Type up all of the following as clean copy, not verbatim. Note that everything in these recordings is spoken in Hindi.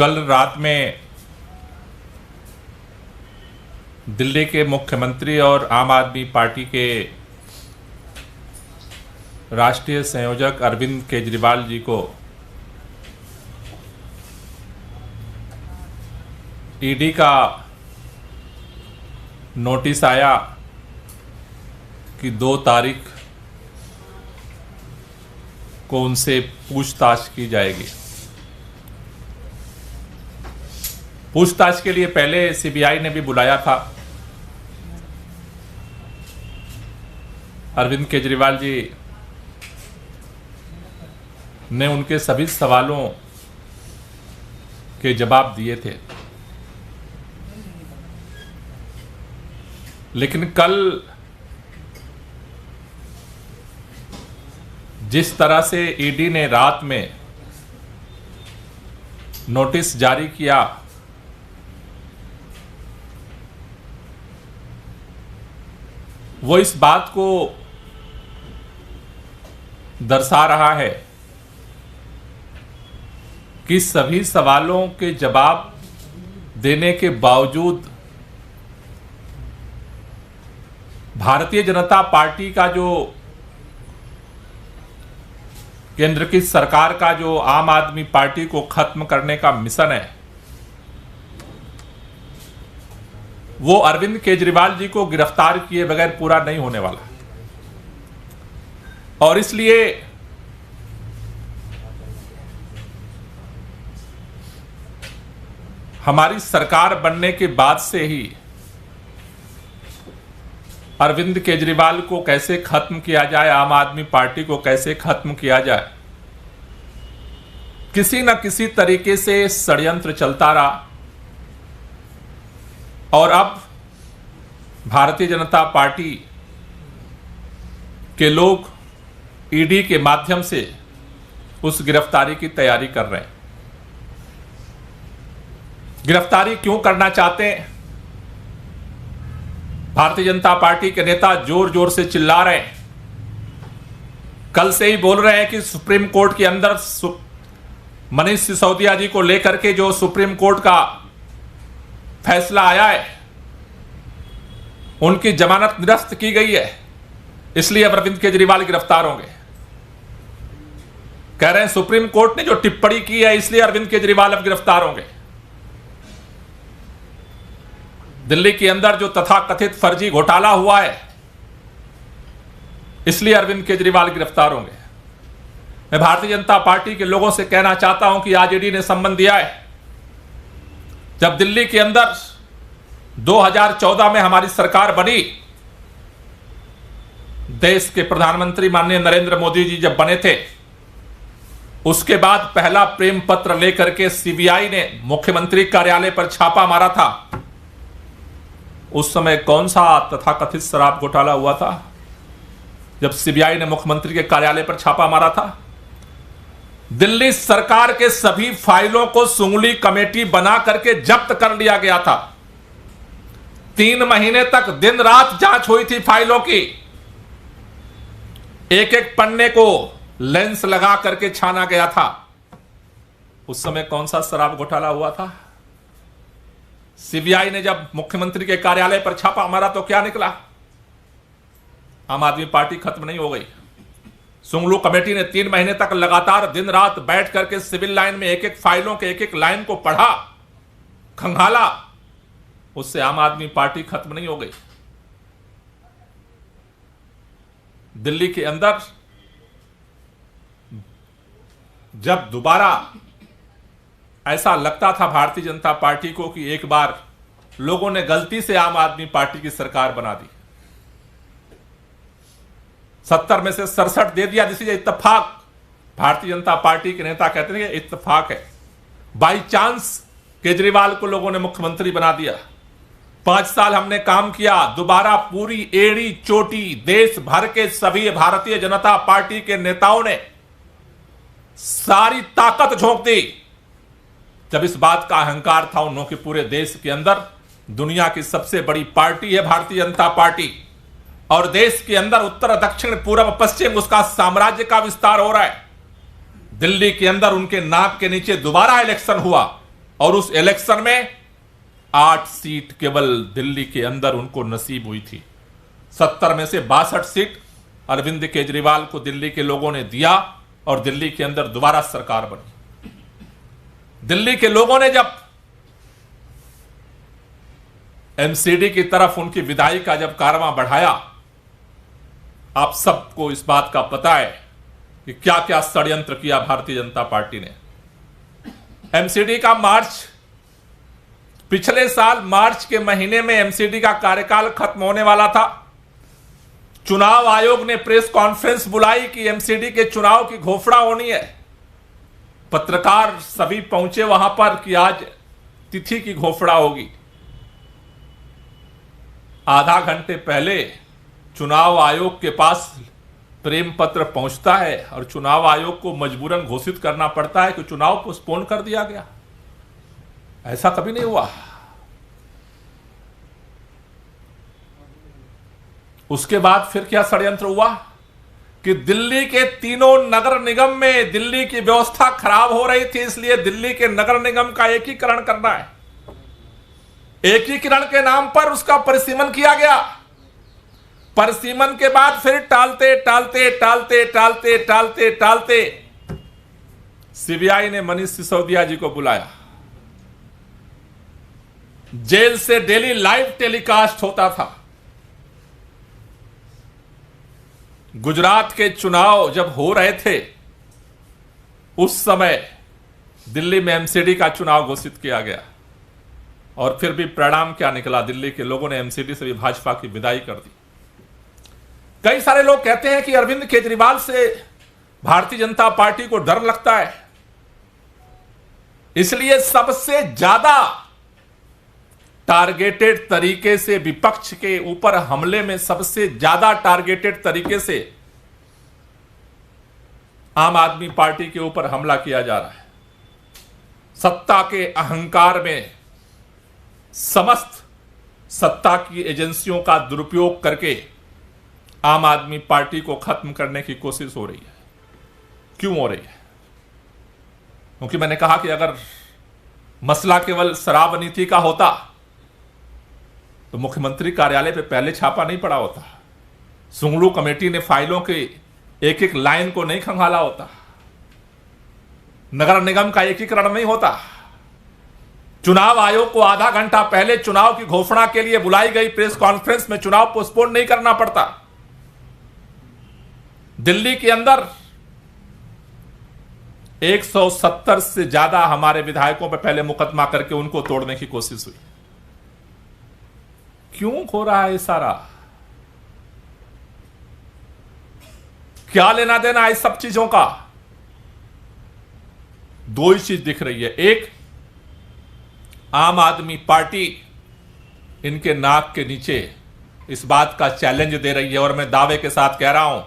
कल रात में दिल्ली के मुख्यमंत्री और आम आदमी पार्टी के राष्ट्रीय संयोजक अरविंद केजरीवाल जी को ईडी का नोटिस आया कि 2 तारीख को उनसे पूछताछ की जाएगी। पूछताछ के लिए पहले सीबीआई ने भी बुलाया था। अरविंद केजरीवाल जी ने उनके सभी सवालों के जवाब दिए थे, लेकिन कल जिस तरह से ईडी ने रात में नोटिस जारी किया, वो इस बात को दर्शा रहा है कि सभी सवालों के जवाब देने के बावजूद भारतीय जनता पार्टी का जो केंद्र की सरकार का जो आम आदमी पार्टी को खत्म करने का मिशन है, वो अरविंद केजरीवाल जी को गिरफ्तार किए बगैर पूरा नहीं होने वाला। और इसलिए हमारी सरकार बनने के बाद से ही अरविंद केजरीवाल को कैसे खत्म किया जाए, आम आदमी पार्टी को कैसे खत्म किया जाए, किसी न किसी तरीके से षड्यंत्र चलता रहा। और अब भारतीय जनता पार्टी के लोग ईडी के माध्यम से उस गिरफ्तारी की तैयारी कर रहे हैं। गिरफ्तारी क्यों करना चाहते हैं? भारतीय जनता पार्टी के नेता जोर जोर से चिल्ला रहे हैं, कल से ही बोल रहे हैं कि सुप्रीम कोर्ट के अंदर मनीष सिसोदिया जी को लेकर के जो सुप्रीम कोर्ट का फैसला आया है, उनकी जमानत निरस्त की गई है, इसलिए अब अरविंद केजरीवाल गिरफ्तार होंगे। कह रहे हैं सुप्रीम कोर्ट ने जो टिप्पणी की है, इसलिए अरविंद केजरीवाल अब गिरफ्तार होंगे। दिल्ली के अंदर जो तथाकथित फर्जी घोटाला हुआ है, इसलिए अरविंद केजरीवाल गिरफ्तार होंगे। मैं भारतीय जनता पार्टी के लोगों से कहना चाहता हूं कि आज ईडी ने सम्मन दिया है। जब दिल्ली के अंदर 2014 में हमारी सरकार बनी, देश के प्रधानमंत्री माननीय नरेंद्र मोदी जी जब बने थे, उसके बाद पहला प्रेम पत्र लेकर के सीबीआई ने मुख्यमंत्री कार्यालय पर छापा मारा था। उस समय कौन सा तथाकथित शराब घोटाला हुआ था जब सीबीआई ने मुख्यमंत्री के कार्यालय पर छापा मारा था? दिल्ली सरकार के सभी फाइलों को सुंगली कमेटी बना करके जब्त कर लिया गया था। 3 महीने तक दिन रात जांच हुई थी फाइलों की। एक एक पन्ने को लेंस लगा करके छाना गया था। उस समय कौन सा शराब घोटाला हुआ था? सीबीआई ने जब मुख्यमंत्री के कार्यालय पर छापा मारा तो क्या निकला? आम आदमी पार्टी खत्म नहीं हो गई। सुंगलू कमेटी ने 3 महीने तक लगातार दिन रात बैठ करके सिविल लाइन में एक एक फाइलों के एक एक लाइन को पढ़ा, खंगाला। उससे आम आदमी पार्टी खत्म नहीं हो गई। दिल्ली के अंदर जब दोबारा ऐसा लगता था भारतीय जनता पार्टी को कि एक बार लोगों ने गलती से आम आदमी पार्टी की सरकार बना दी, 70 में से 67 दे दिया, जिसे इत्तेफाक भारतीय जनता पार्टी के नेता कहते हैं कि इत्तेफाक है। बाई चांस केजरीवाल को लोगों ने मुख्यमंत्री बना दिया। 5 साल हमने काम किया, दोबारा पूरी एड़ी चोटी देश भर के सभी भारतीय जनता पार्टी के नेताओं ने सारी ताकत झोंक दी। जब इस बात का अहंकार था उन्होंने कि पूरे देश के अंदर दुनिया की सबसे बड़ी पार्टी है भारतीय जनता पार्टी, और देश के अंदर उत्तर दक्षिण पूर्व पश्चिम उसका साम्राज्य का विस्तार हो रहा है। दिल्ली के अंदर उनके नाक के नीचे दोबारा इलेक्शन हुआ और उस इलेक्शन में 8 सीट केवल दिल्ली के अंदर उनको नसीब हुई थी। 70 में से 62 सीट अरविंद केजरीवाल को दिल्ली के लोगों ने दिया और दिल्ली के अंदर दोबारा सरकार बनी। दिल्ली के लोगों ने जब एमसीडी की तरफ उनकी विदाई का जब कारवां बढ़ाया, आप सबको इस बात का पता है कि क्या क्या षड्यंत्र किया भारतीय जनता पार्टी ने। एमसीडी का मार्च, पिछले साल मार्च के महीने में एमसीडी का कार्यकाल खत्म होने वाला था। चुनाव आयोग ने प्रेस कॉन्फ्रेंस बुलाई कि एमसीडी के चुनाव की घोषणा होनी है। पत्रकार सभी पहुंचे वहां पर कि आज तिथि की घोषणा होगी। आधा घंटे पहले चुनाव आयोग के पास प्रेम पत्र पहुंचता है और चुनाव आयोग को मजबूरन घोषित करना पड़ता है कि चुनाव पोस्टपोन कर दिया गया। ऐसा कभी नहीं हुआ। उसके बाद फिर क्या षड्यंत्र हुआ कि दिल्ली के तीनों नगर निगम में दिल्ली की व्यवस्था खराब हो रही थी, इसलिए दिल्ली के नगर निगम का एकीकरण करना है। एकीकरण के नाम पर उसका परिसीमन किया गया। परिसीमन के बाद फिर टालते टालते टालते टालते टालते टालते सीबीआई ने मनीष सिसोदिया जी को बुलाया। जेल से डेली लाइव टेलीकास्ट होता था। गुजरात के चुनाव जब हो रहे थे उस समय दिल्ली में एमसीडी का चुनाव घोषित किया गया और फिर भी परिणाम क्या निकला? दिल्ली के लोगों ने एमसीडी से भी भाजपा की विदाई कर दी। कई सारे लोग कहते हैं कि अरविंद केजरीवाल से भारतीय जनता पार्टी को डर लगता है, इसलिए सबसे ज्यादा टारगेटेड तरीके से विपक्ष के ऊपर हमले में सबसे ज्यादा टारगेटेड तरीके से आम आदमी पार्टी के ऊपर हमला किया जा रहा है। सत्ता के अहंकार में समस्त सत्ता की एजेंसियों का दुरुपयोग करके आम आदमी पार्टी को खत्म करने की कोशिश हो रही है। क्यों हो रही है? क्योंकि मैंने कहा कि अगर मसला केवल शराब नीति का होता तो मुख्यमंत्री कार्यालय पे पहले छापा नहीं पड़ा होता, सुंगलू कमेटी ने फाइलों के एक एक लाइन को नहीं खंगाला होता, नगर निगम का एकीकरण नहीं होता, चुनाव आयोग को आधा घंटा पहले चुनाव की घोषणा के लिए बुलाई गई प्रेस कॉन्फ्रेंस में चुनाव पोस्टपोन नहीं करना पड़ता। दिल्ली के अंदर 170 से ज्यादा हमारे विधायकों पर पहले मुकदमा करके उनको तोड़ने की कोशिश हुई। क्यों हो रहा है सारा? क्या लेना देना इस सब चीजों का? दो ही चीज दिख रही है। एक, आम आदमी पार्टी इनके नाक के नीचे इस बात का चैलेंज दे रही है और मैं दावे के साथ कह रहा हूं,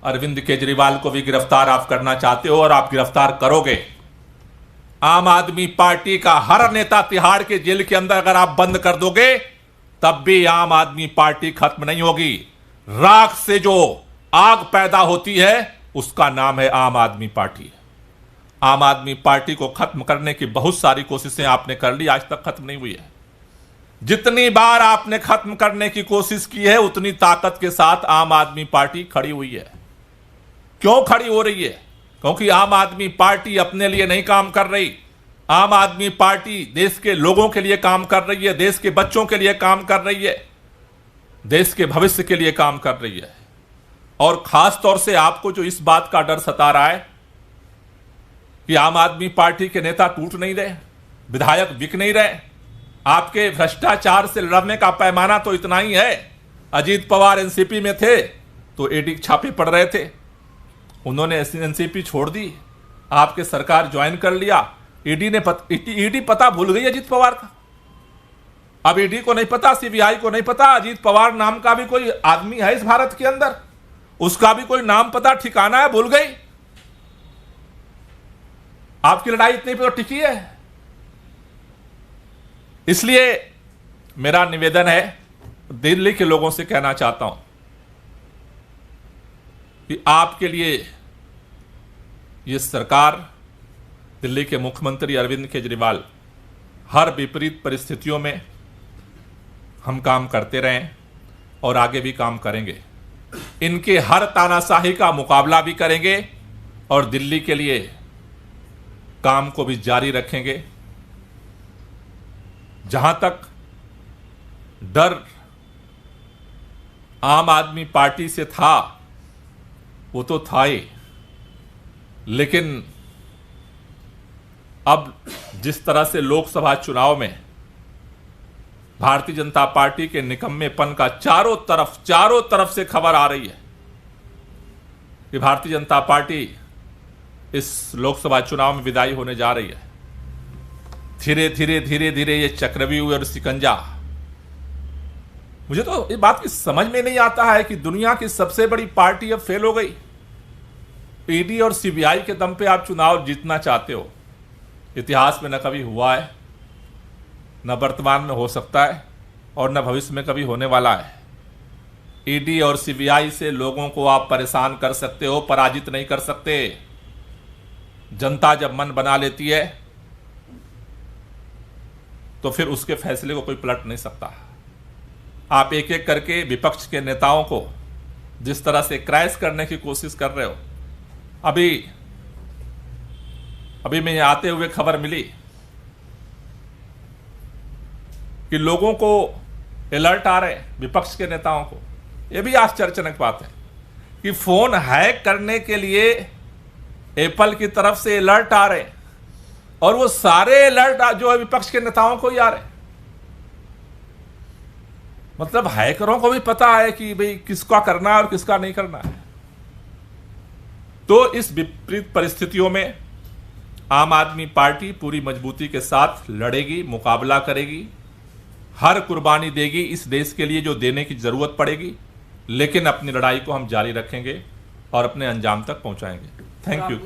अरविंद केजरीवाल को भी गिरफ्तार आप करना चाहते हो और आप गिरफ्तार करोगे। आम आदमी पार्टी का हर नेता तिहाड़ के जेल के अंदर अगर आप बंद कर दोगे तब भी आम आदमी पार्टी खत्म नहीं होगी। राख से जो आग पैदा होती है उसका नाम है आम आदमी पार्टी। आम आदमी पार्टी को खत्म करने की बहुत सारी कोशिशें आपने कर ली, आज तक खत्म नहीं हुई है। जितनी बार आपने खत्म करने की कोशिश की है उतनी ताकत के साथ आम आदमी पार्टी खड़ी हुई है। क्यों खड़ी हो रही है? क्योंकि आम आदमी पार्टी अपने लिए नहीं काम कर रही। आम आदमी पार्टी देश के लोगों के लिए काम कर रही है, देश के बच्चों के लिए काम कर रही है, देश के भविष्य के लिए काम कर रही है। और खास तौर से आपको जो इस बात का डर सता रहा है कि आम आदमी पार्टी के नेता टूट नहीं रहे, विधायक बिक नहीं रहे, आपके भ्रष्टाचार से लड़ने का पैमाना तो इतना ही है। अजीत पवार एनसीपी में थे तो ईडी छापे पड़ रहे थे, उन्होंने एनसीपी छोड़ दी, आपके सरकार ज्वाइन कर लिया। ईडी पता भूल गई अजीत पवार का। अब ईडी को नहीं पता, सीबीआई को नहीं पता अजीत पवार नाम का भी कोई आदमी है इस भारत के अंदर, उसका भी कोई नाम पता ठिकाना है, भूल गई। आपकी लड़ाई इतनी तो टिकी है। इसलिए मेरा निवेदन है, दिल्ली के लोगों से कहना चाहता हूं कि आपके लिए यह सरकार दिल्ली के मुख्यमंत्री अरविंद केजरीवाल हर विपरीत परिस्थितियों में हम काम करते रहें और आगे भी काम करेंगे। इनके हर तानाशाही का मुकाबला भी करेंगे और दिल्ली के लिए काम को भी जारी रखेंगे। जहां तक डर आम आदमी पार्टी से था वो तो था ही, लेकिन अब जिस तरह से लोकसभा चुनाव में भारतीय जनता पार्टी के निकम्मेपन का चारों तरफ से खबर आ रही है कि भारतीय जनता पार्टी इस लोकसभा चुनाव में विदाई होने जा रही है। धीरे धीरे ये चक्रव्यूह और शिकंजा, मुझे तो ये बात की समझ में नहीं आता है कि दुनिया की सबसे बड़ी पार्टी अब फेल हो गई। ईडी और सीबीआई के दम पे आप चुनाव जीतना चाहते हो। इतिहास में न कभी हुआ है, न वर्तमान में हो सकता है और न भविष्य में कभी होने वाला है। ईडी और सीबीआई से लोगों को आप परेशान कर सकते हो, पराजित नहीं कर सकते। जनता जब मन बना लेती है तो फिर उसके फैसले को कोई पलट नहीं सकता। आप एक एक करके विपक्ष के नेताओं को जिस तरह से क्रैश करने की कोशिश कर रहे हो, अभी मैं आते हुए खबर मिली कि लोगों को अलर्ट आ रहे हैं, विपक्ष के नेताओं को। यह भी आश्चर्यजनक बात है कि फोन हैक करने के लिए एप्पल की तरफ से अलर्ट आ रहे हैं और वो सारे अलर्ट जो है विपक्ष के नेताओं को ही आ रहे हैं। मतलब हैकरों को भी पता है कि भाई किसका करना है और किसका नहीं करना है। तो इस विपरीत परिस्थितियों में आम आदमी पार्टी पूरी मजबूती के साथ लड़ेगी, मुकाबला करेगी, हर कुर्बानी देगी इस देश के लिए जो देने की जरूरत पड़ेगी, लेकिन अपनी लड़ाई को हम जारी रखेंगे और अपने अंजाम तक पहुंचाएंगे। Thank you.